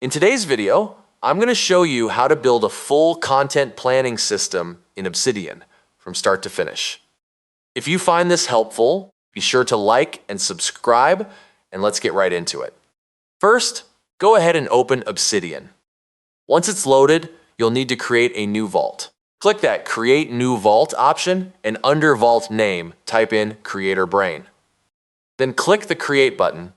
In today's video, I'm going to show you how to build a full content planning system in Obsidian from start to finish. If you find this helpful, be sure to like and subscribe, and let's get right into it. First, go ahead and open Obsidian. Once it's loaded, you'll need to create a new vault. Click that Create New Vault option, and under Vault Name, type in Creator Brain. Then click the Create button.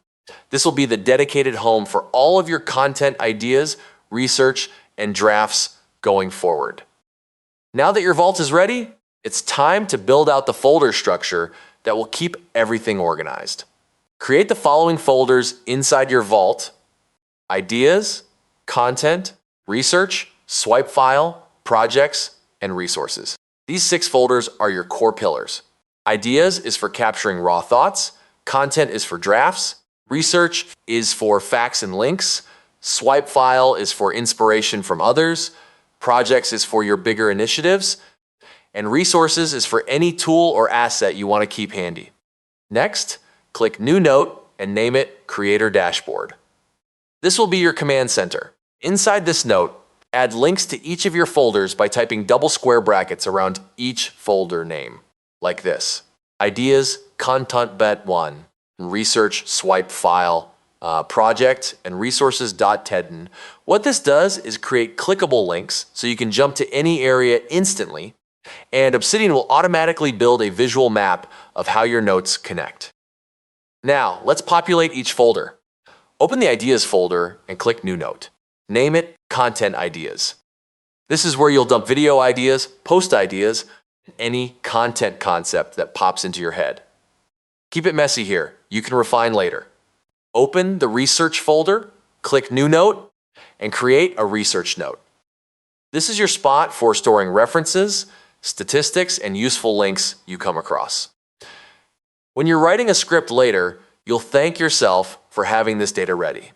This will be the dedicated home for all of your content ideas, research, and drafts going forward. Now that your vault is ready, it's time to build out the folder structure that will keep everything organized. Create the following folders inside your vault: Ideas, Content, Research, Swipe File, Projects, and Resources. These 6 folders are your core pillars. Ideas is for capturing raw thoughts, Content is for drafts, Research is for facts and links, Swipe File is for inspiration from others, Projects is for your bigger initiatives, and Resources is for any tool or asset you want to keep handy. Next, click New Note and name it Creator Dashboard. This will be your command center. Inside this note, add links to each of your folders by typing double square brackets around each folder name, like this: Ideas, Content Bet 1, Research, Swipe File, Project, and Resources.tedden. What this does is create clickable links so you can jump to any area instantly, and Obsidian will automatically build a visual map of how your notes connect. Now, let's populate each folder. Open the Ideas folder and click New Note. Name it Content Ideas. This is where you'll dump video ideas, post ideas, and any content concept that pops into your head. Keep it messy here. You can refine later. Open the Research folder, click New Note, and create a research note. This is your spot for storing references, statistics, and useful links you come across. When you're writing a script later, you'll thank yourself for having this data ready.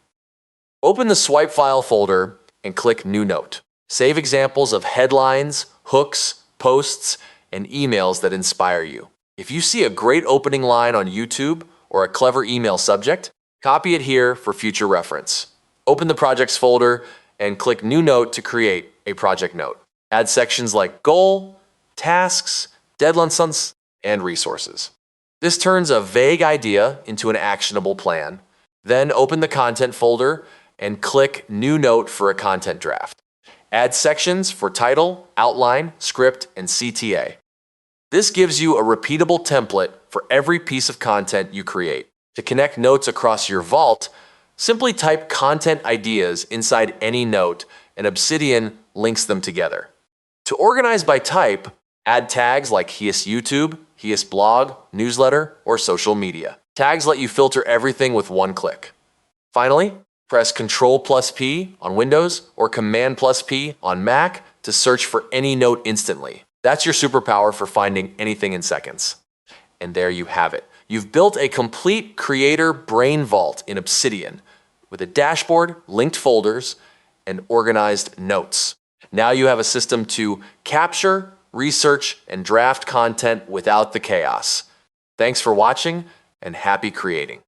Open the Swipe File folder and click New Note. Save examples of headlines, hooks, posts, and emails that inspire you. If you see a great opening line on YouTube or a clever email subject, copy it here for future reference. Open the Projects folder and click New Note to create a project note. Add sections like Goal, Tasks, Deadlines, and Resources. This turns a vague idea into an actionable plan. Then open the Content folder and click New Note for a content draft. Add sections for title, outline, script, and CTA. This gives you a repeatable template for every piece of content you create. To connect notes across your vault, simply type Content Ideas inside any note, and Obsidian links them together. To organize by type, add tags like HEIS YouTube, HEIS blog, newsletter, or social media. Tags let you filter everything with one click. Finally, press Ctrl+P on Windows or Command+P on Mac to search for any note instantly. That's your superpower for finding anything in seconds. And there you have it. You've built a complete creator brain vault in Obsidian with a dashboard, linked folders, and organized notes. Now you have a system to capture, research, and draft content without the chaos. Thanks for watching, and happy creating.